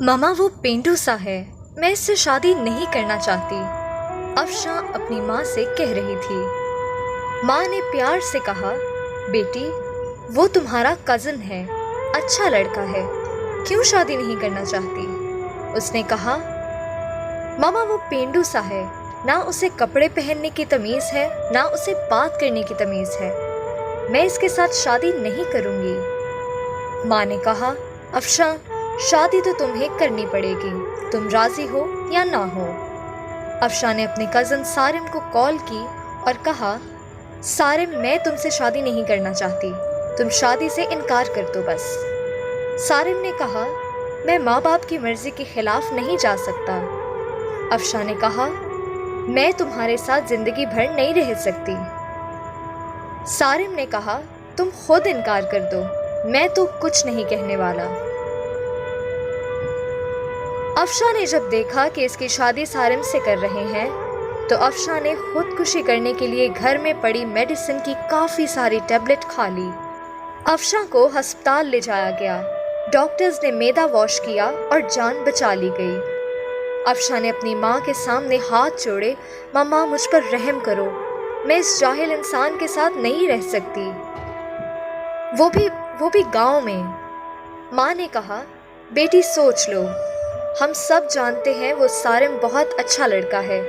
मामा वो पेंडू सा है, मैं इससे शादी नहीं करना चाहती, अफशा अपनी माँ से कह रही थी। माँ ने प्यार से कहा, बेटी वो तुम्हारा कज़न है, अच्छा लड़का है, क्यों शादी नहीं करना चाहती? उसने कहा, मामा वो पेंडू सा है, ना उसे कपड़े पहनने की तमीज़ है, ना उसे बात करने की तमीज़ है, मैं इसके साथ शादी नहीं करूँगी। माँ ने कहा, अफशा शादी तो तुम्हें करनी पड़ेगी, तुम राज़ी हो या ना हो। अफशा ने अपने कज़न सारिम को कॉल की और कहा, सारिम मैं तुमसे शादी नहीं करना चाहती, तुम शादी से इनकार कर दो बस। सारिम ने कहा, मैं माँ बाप की मर्ज़ी के ख़िलाफ़ नहीं जा सकता। अफशा ने कहा, मैं तुम्हारे साथ ज़िंदगी भर नहीं रह सकती। सारिम ने कहा, तुम खुद इनकार कर दो, मैं तो कुछ नहीं कहने वाला। अफशा ने जब देखा कि इसकी शादी सारिम से कर रहे हैं, तो अफशा ने खुदकुशी करने के लिए घर में पड़ी मेडिसिन की काफ़ी सारी टैबलेट खा ली। अफशा को अस्पताल ले जाया गया, डॉक्टर्स ने मैदा वॉश किया और जान बचा ली गई। अफशा ने अपनी माँ के सामने हाथ जोड़े, मम्मा मुझ पर रहम करो, मैं इस जाहिल इंसान के साथ नहीं रह सकती, वो भी गांव में। माँ ने कहा, बेटी सोच लो, हम सब जानते हैं वो सारिम बहुत अच्छा लड़का है,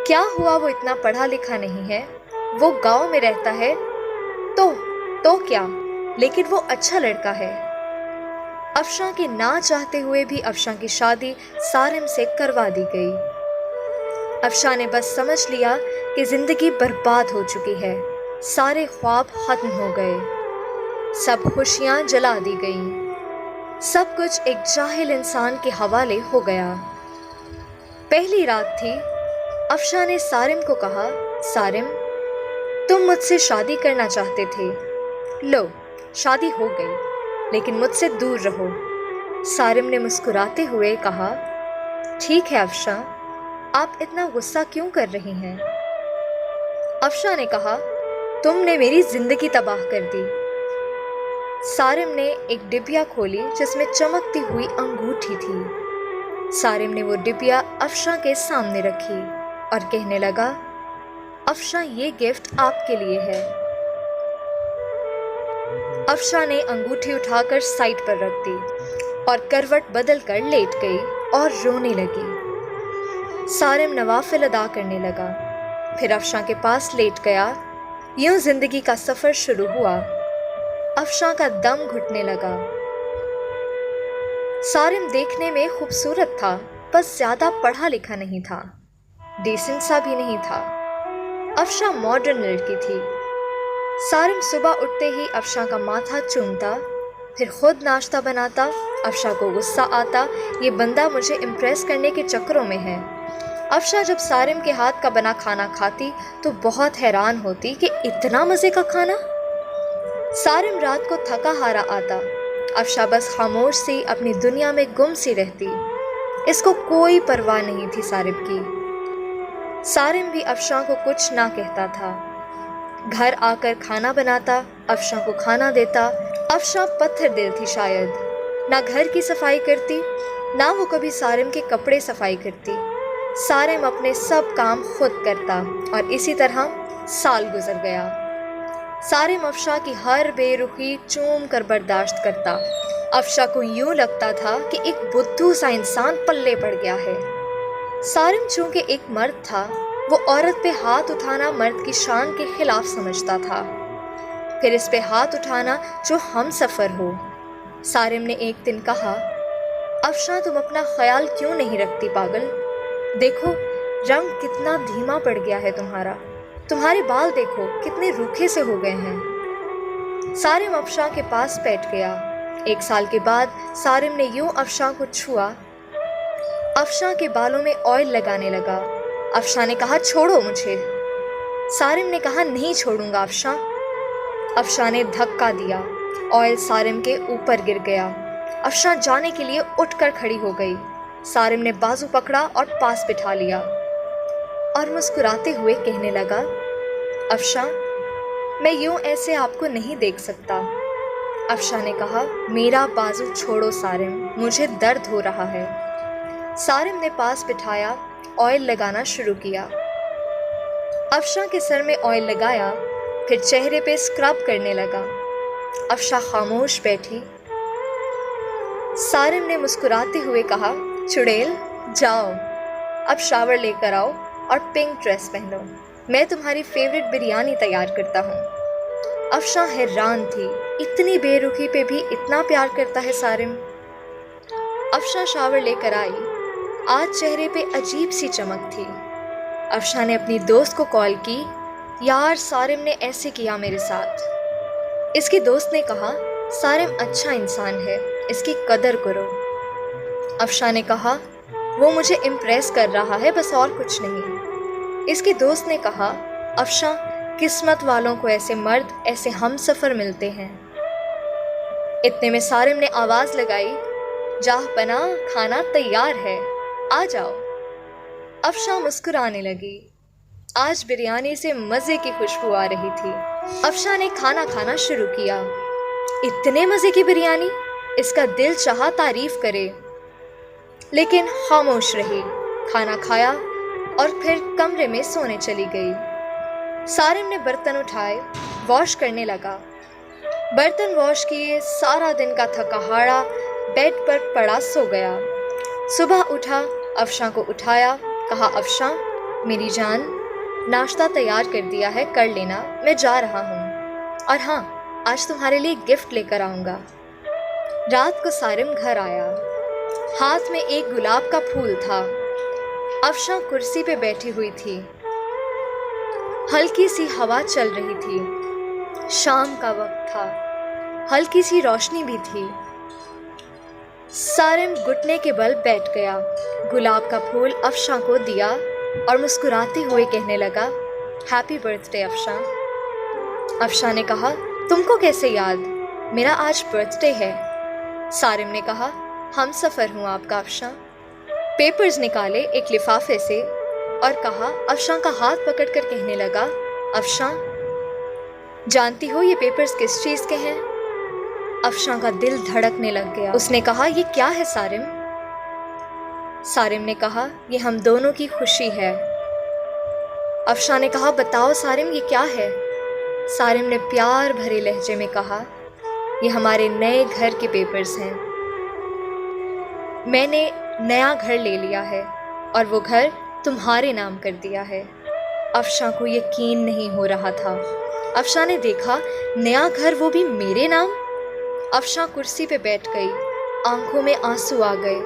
क्या हुआ वो इतना पढ़ा लिखा नहीं है, वो गांव में रहता है तो क्या, लेकिन वो अच्छा लड़का है। अफशा के ना चाहते हुए भी अफशा की शादी सारिम से करवा दी गई। अफशा ने बस समझ लिया कि ज़िंदगी बर्बाद हो चुकी है, सारे ख्वाब ख़त्म हो गए, सब खुशियाँ जला दी गईं, सब कुछ एक जाहिल इंसान के हवाले हो गया। पहली रात थी। अफशा ने सारिम को कहा, सारिम तुम मुझसे शादी करना चाहते थे, लो शादी हो गई, लेकिन मुझसे दूर रहो। सारिम ने मुस्कुराते हुए कहा, ठीक है अफशा, आप इतना गुस्सा क्यों कर रही हैं? अफशा ने कहा, तुमने मेरी ज़िंदगी तबाह कर दी। सारिम ने एक डिबिया खोली जिसमें चमकती हुई अंगूठी थी। सारिम ने वो डिबिया अफशा के सामने रखी और कहने लगा, अफशा ये गिफ्ट आपके लिए है। अफशा ने अंगूठी उठाकर साइड पर रख दी और करवट बदल कर लेट गई और रोने लगी। सारिम नवाफिल अदा करने लगा, फिर अफशा के पास लेट गया। यूं जिंदगी का सफ़र शुरू हुआ। अफशा का दम घुटने लगा। सारिम देखने में खूबसूरत था, बस ज़्यादा पढ़ा लिखा नहीं था, डिसेंट सा भी नहीं था। अफशा मॉडर्न लड़की थी। सारिम सुबह उठते ही अफशा का माथा चूमता, फिर खुद नाश्ता बनाता। अफशा को गुस्सा आता, ये बंदा मुझे इम्प्रेस करने के चक्करों में है। अफशा जब सारिम के हाथ का बना खाना खाती तो बहुत हैरान होती कि इतना मज़े का खाना। सारिम रात को थका हारा आता, अफशा बस खामोश सी अपनी दुनिया में गुम सी रहती। इसको कोई परवाह नहीं थी सारिम की। सारिम भी अफशा को कुछ ना कहता था। घर आकर खाना बनाता, अफशा को खाना देता। अफशा पत्थर दिल थी शायद, ना घर की सफाई करती, ना वो कभी सारिम के कपड़े सफाई करती। सारिम अपने सब काम खुद करता और इसी तरह साल गुजर गया। सारिम अफशा की हर बेरुखी चूम कर बर्दाश्त करता। अफशा को यूं लगता था कि एक बुद्धू सा इंसान पल्ले पड़ गया है। सारिम चूंकि एक मर्द था, वो औरत पे हाथ उठाना मर्द की शान के खिलाफ समझता था, फिर इस पे हाथ उठाना जो हम सफ़र हो। सारिम ने एक दिन कहा, अफशा तुम अपना ख्याल क्यों नहीं रखती पागल? देखो रंग कितना धीमा पड़ गया है तुम्हारे बाल देखो कितने रूखे से हो गए हैं। सारिम अफशा के पास बैठ गया। 1 साल के बाद सारिम ने यूं अफशा को छुआ। अफशा के बालों में ऑयल लगाने लगा। अफशा ने कहा, छोड़ो मुझे। सारिम ने कहा, नहीं छोड़ूंगा अफशा। अफशा ने धक्का दिया, ऑयल सारिम के ऊपर गिर गया। अफशा जाने के लिए उठकर खड़ी हो गई। सारिम ने बाजू पकड़ा और पास बिठा लिया और मुस्कुराते हुए कहने लगा, अफशा मैं यूं ऐसे आपको नहीं देख सकता, अफशा ने कहा, मेरा बाजू छोड़ो सारिम, मुझे दर्द हो रहा है। सारिम ने पास बिठाया, ऑयल लगाना शुरू किया। अफशा के सर में ऑयल लगाया, फिर चेहरे पे स्क्रब करने लगा। अफशा खामोश बैठी। सारिम ने मुस्कुराते हुए कहा, चुड़ैल जाओ, अब शावर लेकर आओ और पिंक ड्रेस पहनो, मैं तुम्हारी फेवरेट बिरयानी तैयार करता हूँ। अफशा हैरान थी, इतनी बेरुखी पे भी इतना प्यार करता है सारिम। अफशा शावर लेकर आई। आज चेहरे पे अजीब सी चमक थी। अफशा ने अपनी दोस्त को कॉल की, यार सारिम ने ऐसे किया मेरे साथ। इसकी दोस्त ने कहा, सारिम अच्छा इंसान है, इसकी कदर करो। अफशा ने कहा, वो मुझे इम्प्रेस कर रहा है, बस और कुछ नहीं। इसकी दोस्त ने कहा, अफशा किस्मत वालों को ऐसे मर्द, ऐसे हमसफ़र मिलते हैं। इतने में सारिम ने आवाज़ लगाई, जाह बना, खाना तैयार है, आ जाओ। अफशा मुस्कुराने लगी। आज बिरयानी से मज़े की खुशबू आ रही थी। अफशा ने खाना खाना शुरू किया। इतने मज़े की बिरयानी, इसका दिल चाहा तारीफ़ करे, लेकिन खामोश रही। खाना खाया और फिर कमरे में सोने चली गई। सारिम ने बर्तन उठाए, वॉश करने लगा। बर्तन वॉश किए, सारा दिन का थकाहारा बेड पर पड़ा सो गया। सुबह उठा, अफशा को उठाया, कहा, अफशा मेरी जान, नाश्ता तैयार कर दिया है, कर लेना, मैं जा रहा हूँ। और हाँ, आज तुम्हारे लिए गिफ्ट लेकर आऊँगा। रात को सारिम घर आया। हाथ में एक गुलाब का फूल था। अफशा कुर्सी पे बैठी हुई थी। हल्की सी हवा चल रही थी। शाम का वक्त था, हल्की सी रोशनी भी थी। सारिम घुटने के बल बैठ गया, गुलाब का फूल अफशा को दिया और मुस्कुराते हुए कहने लगा, हैप्पी बर्थडे अफशा। अफशा ने कहा, तुमको कैसे याद, मेरा आज बर्थडे है। सारिम ने कहा, हम सफ़र हूँ आपका अफशा। पेपर्स निकाले एक लिफाफे से और कहा, अफशा का हाथ पकड़कर कहने लगा, अफशा जानती हो ये पेपर्स किस चीज़ के हैं? अफशा का दिल धड़कने लग गया। उसने कहा, ये क्या है सारिम? सारिम ने कहा, ये हम दोनों की खुशी है। अफशा ने कहा, बताओ सारिम, ये क्या है? सारिम ने प्यार भरे लहजे में कहा, ये हमारे नए घर के पेपर्स हैं। मैंने नया घर ले लिया है और वो घर तुम्हारे नाम कर दिया है। अफशा को यकीन नहीं हो रहा था। अफशा ने देखा, नया घर, वो भी मेरे नाम। अफशा कुर्सी पे बैठ गई, आंखों में आंसू आ गए।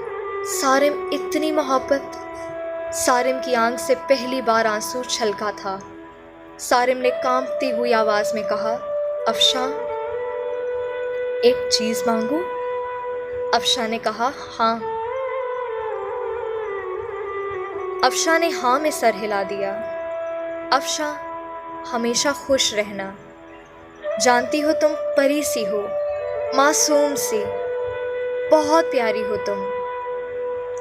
सारिम इतनी मोहब्बत। सारिम की आंख से पहली बार आंसू छलका था। सारिम ने कांपती हुई आवाज़ में कहा, अफशा एक चीज़ मांगूं? अफशा ने कहा, हाँ। अफशा ने हाँ में सर हिला दिया। अफशा हमेशा खुश रहना। जानती हो तुम परी सी हो, मासूम सी, बहुत प्यारी हो तुम।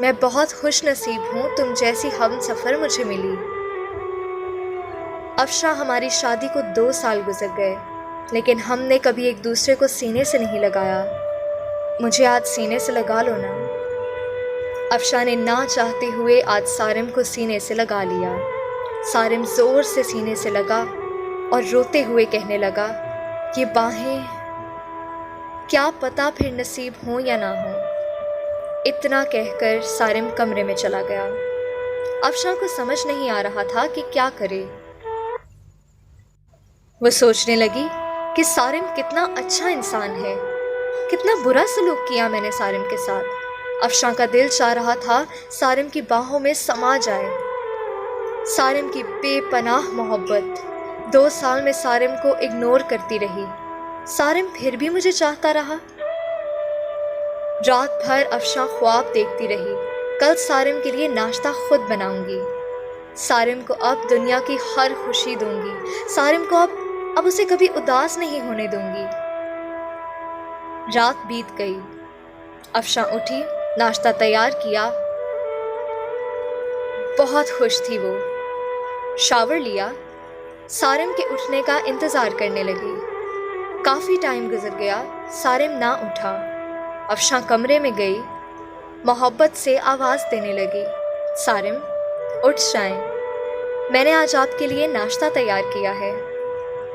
मैं बहुत खुश नसीब हूँ, तुम जैसी हम सफ़र मुझे मिली। अफशा हमारी शादी को 2 साल गुजर गए, लेकिन हमने कभी एक दूसरे को सीने से नहीं लगाया। मुझे आज सीने से लगा लो ना। अफशा ने ना चाहते हुए आज सारिम को सीने से लगा लिया। सारिम ज़ोर से सीने से लगा और रोते हुए कहने लगा, ये बाहें, क्या पता फिर नसीब हो या ना हो। इतना कहकर सारिम कमरे में चला गया। अफशा को समझ नहीं आ रहा था कि क्या करे। वो सोचने लगी कि सारिम कितना अच्छा इंसान है, कितना बुरा सलूक किया मैंने सारिम के साथ। अफशा का दिल चाह रहा था सारिम की बाहों में समा जाए। सारिम की बेपनाह मोहब्बत 2 साल में सारिम को इग्नोर करती रही। सारिम फिर भी मुझे चाहता रहा। रात भर अफशा ख्वाब देखती रही, कल सारिम के लिए नाश्ता खुद बनाऊंगी। सारिम को अब दुनिया की हर खुशी दूंगी। सारिम को अब उसे कभी उदास नहीं होने दूंगी। रात बीत गई। अफशा उठी, नाश्ता तैयार किया। बहुत खुश थी वो। शावर लिया, सारिम के उठने का इंतज़ार करने लगी। काफ़ी टाइम गुजर गया, सारिम ना उठा। अफशा कमरे में गई, मोहब्बत से आवाज़ देने लगी, सारिम उठ जाएं, मैंने आज आपके लिए नाश्ता तैयार किया है।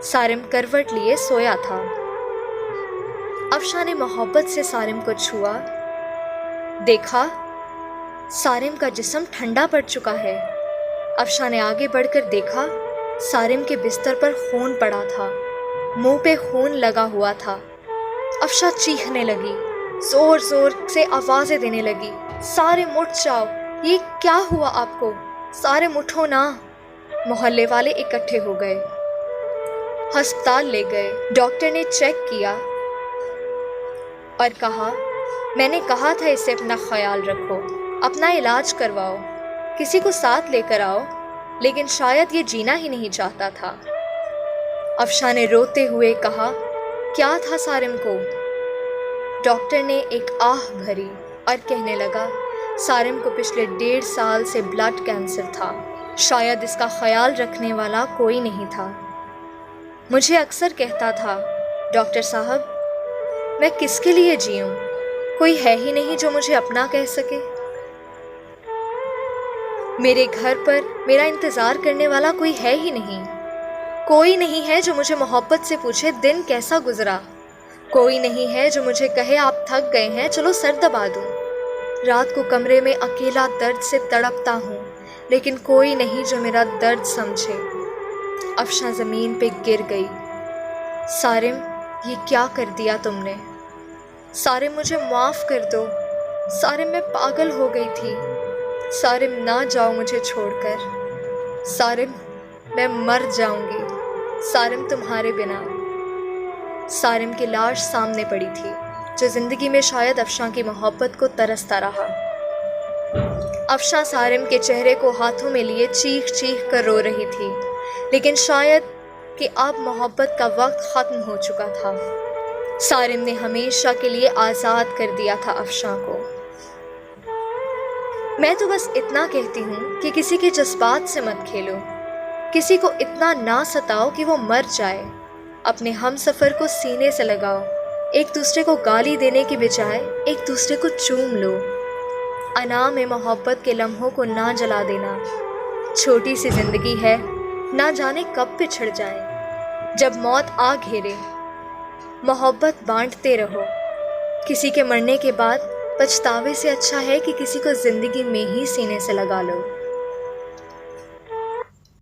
सारिम करवट लिए सोया था। अफशा ने मोहब्बत से सारिम को छुआ, देखा सारिम का जिस्म ठंडा पड़ चुका है। अफशा ने आगे बढ़कर देखा, सारिम के बिस्तर पर खून पड़ा था, मुंह पे खून लगा हुआ था। अफशा चीखने लगी, जोर जोर से आवाज़ें देने लगी, सारिम उठ जाओ, ये क्या हुआ आपको, सारिम उठो ना। मोहल्ले वाले इकट्ठे हो गए, अस्पताल ले गए। डॉक्टर ने चेक किया और कहा, मैंने कहा था इसे अपना ख्याल रखो, अपना इलाज करवाओ, किसी को साथ लेकर आओ, लेकिन शायद ये जीना ही नहीं चाहता था। अफशा ने रोते हुए कहा, क्या था सारिम को? डॉक्टर ने एक आह भरी और कहने लगा, सारिम को पिछले 1.5 साल से ब्लड कैंसर था, शायद इसका ख्याल रखने वाला कोई नहीं था। मुझे अक्सर कहता था, डॉक्टर साहब मैं किसके लिए जीऊं, कोई है ही नहीं जो मुझे अपना कह सके। मेरे घर पर मेरा इंतज़ार करने वाला कोई है ही नहीं, कोई नहीं है जो मुझे मोहब्बत से पूछे दिन कैसा गुजरा, कोई नहीं है जो मुझे कहे आप थक गए हैं चलो सर दबा दूं। रात को कमरे में अकेला दर्द से तड़पता हूँ, लेकिन कोई नहीं जो मेरा दर्द समझे। अफशा ज़मीन पे गिर गई, सारिम ये क्या कर दिया तुमने, सारिम मुझे माफ़ कर दो, सारिम मैं पागल हो गई थी, सारिम ना जाओ मुझे छोड़कर, सारिम मैं मर जाऊंगी, सारिम तुम्हारे बिना। सारिम की लाश सामने पड़ी थी, जो ज़िंदगी में शायद अफशा की मोहब्बत को तरसता रहा। अफशा सारिम के चेहरे को हाथों में लिए चीख चीख कर रो रही थी, लेकिन शायद कि अब मोहब्बत का वक्त ख़त्म हो चुका था। सारिम ने हमेशा के लिए आज़ाद कर दिया था अफशा को। मैं तो बस इतना कहती हूँ कि किसी के जज्बात से मत खेलो, किसी को इतना ना सताओ कि वो मर जाए। अपने हम सफ़र को सीने से लगाओ, एक दूसरे को गाली देने की बजाय एक दूसरे को चूम लो। अना में मोहब्बत के लम्हों को ना जला देना, छोटी सी ज़िंदगी है, ना जाने कब पिछड़ जाए। जब मौत आ घेरे, मोहब्बत बांटते रहो। किसी के मरने के बाद पछतावे से अच्छा है कि किसी को ज़िंदगी में ही सीने से लगा लो।